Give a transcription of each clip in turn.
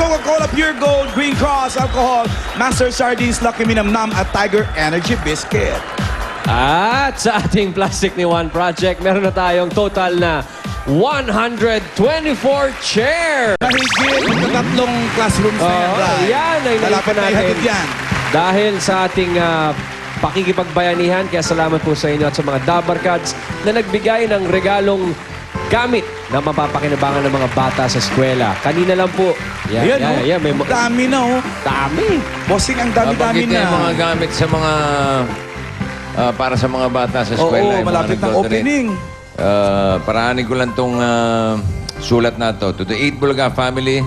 Coca-Cola Pure Gold, Green Cross Alcohol, Master Sardines, Lucky Minamnam at Tiger Energy Biscuit. At sa ating Plastic ni One Project, meron na tayong total na 124 chair. Mahigit ng tatlong classrooms na yan. Yan ay Malapit na natin. ihatid yan. Dahil sa ating pakikipagbayanihan, kaya salamat po sa inyo at sa mga Dabarkads na nagbigay ng regalong gamit na mapapakinabangan ng mga bata sa eskwela. Kanina lang po. Ayan, May dami na, oh. dami. Bossing, ang dami-dami Bakit na. yung mga gamit sa mga... para sa mga bata sa eskwela. Oo, malapit ng opening. Paraanin ko lang itong sulat na to. To the 8 Bulaga family,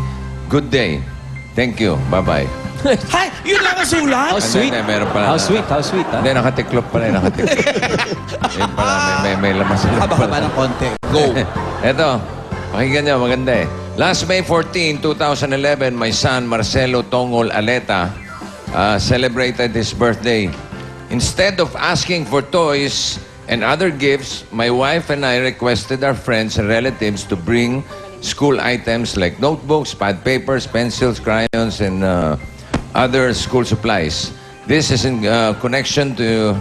good day. Thank you. Bye-bye. Hay! Yun lang ang sulat? How sweet. Meron pala. How sweet, ha? Hindi, nakatiklop pala. Nakatiklop. Yun pala, may lamas na Haba-haba pala. ng konti. Go! Eto, pakinggan nyo, maganda eh. Last May 14, 2011, my son Marcelo Tongol Aleta celebrated his birthday. Instead of asking for toys and other gifts, my wife and I requested our friends and relatives to bring school items like notebooks, pad papers, pencils, crayons, and other school supplies. This is in connection to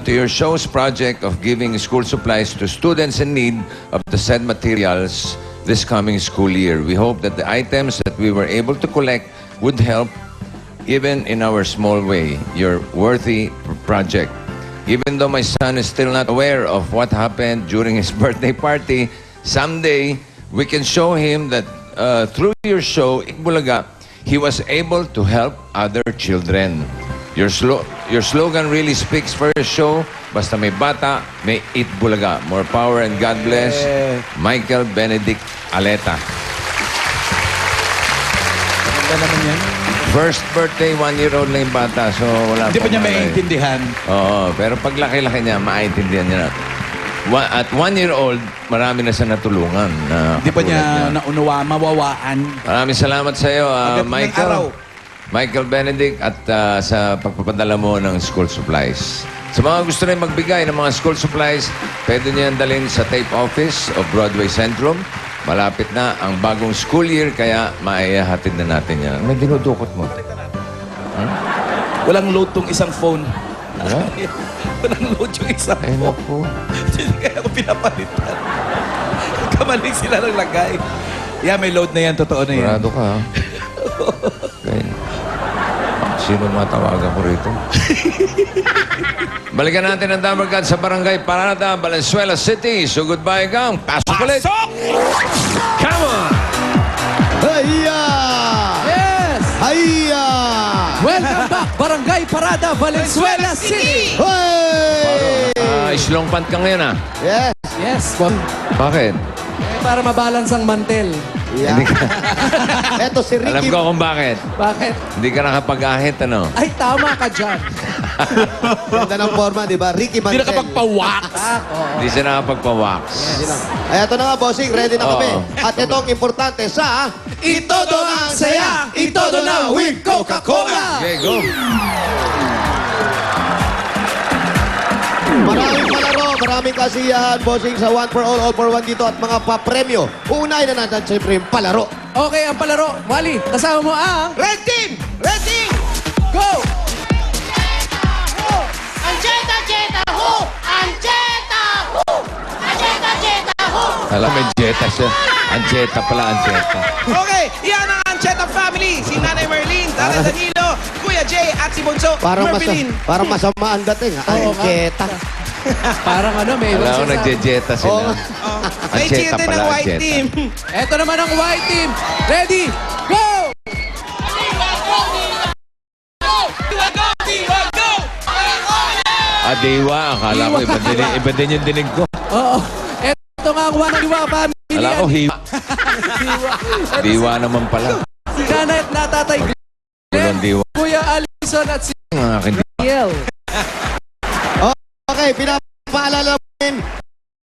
your show's project of giving school supplies to students in need of the said materials this coming school year. We hope that the items that we were able to collect would help even in our small way, your worthy project. Even though my son is still not aware of what happened during his birthday party, someday we can show him that through your show, Bulaga, he was able to help other children. Your slogan really speaks for your show. Basta may bata, may Eat Bulaga. More power and God bless. Michael Benedict Aleta. Ganda naman yan. First birthday, 1-year-old na yung bata. So, wala Hindi pa niya malay. maiintindihan. Oo, pero pag laki-laki niya, maintindihan niya na. At 1-year-old, marami na siya natulungan. Hindi pa niya naunawa, mawawaan. Maraming salamat sa iyo, Agad ng araw. Michael Benedict, at sa pagpapadala mo ng school supplies. Sa mga gusto rin magbigay ng mga school supplies, pwede niyan dalhin sa tape office of Broadway Centrum. Malapit na ang bagong school year, kaya maihatid na natin yan. May dinudukot mo. Walang load tong isang phone. Wala? Walang load yung isang Ay, phone. naku. Kaya ako pinapalitan. Kamaling sila ng lagay. Yeah, may load na yan. Totoo na yan. Sigurado ka, ha? Okay. Sino matawagan ko rito? Balikan natin ang Dabarkad sa Barangay Parada, Valenzuela City. So goodbye, gang. Pasok ulit! Come on! Hiya! Yes! Hiya! Welcome back, Barangay Parada, Valenzuela City! Hoy! Islong pant ka ngayon, ha? Yes! Yes, Bakit? para mabalance ang mantel. Yeah. Eto si Alam Ricky. ko kung bakit. Bakit? Hindi ka nakapag-ahit, ano? Ay, tama ka dyan. Ganda ng forma, di ba? Ricky Hindi Mantel. nakapagpa-wax. Hindi siya nakapagpa-wax. Ay, eto na nga, bossing. Ready na kami. Oo. At ito ang importante sa... Itodo na ang saya! Itodo na with Coca-Cola! Okay, go. Maraming palaro, maraming kasiyahan, bossing sa One for All for One dito at mga papremyo. Unahin na natin siyempre yung palaro. Okay, ang palaro. Wally, kasama mo ang... Red Team! Red Team! Go! Ancheta, Cheta, ho! Ancheta, ho! Ancheta, Cheta, ho! Alam, may jeta siya. Ancheta pala, Ancheta. Okay, yan ang Ancheta family. Si Nanay Merlin, Tatay Danilo, Kuya Jay, at si Bunso, Merlin. Parang masama ang dating. Oo, Angketa. Parang ano, may ibang Alam ko, sinasabi. nagje-jeta Oo. sila. May Ancheta cheer din pala, ng white Ancheta. team. Eto naman ang white team. Ready? Go! Diwa. Akala ko, iba din yung dinig ko. Oo. Eto nga ang Waniwa family. Akala ko, hiwa. Diwa naman pala. Si Nanay at Natatay Walang diwa. Kuya Alison at si Ang aking Riel. Okay, pinapaalala namin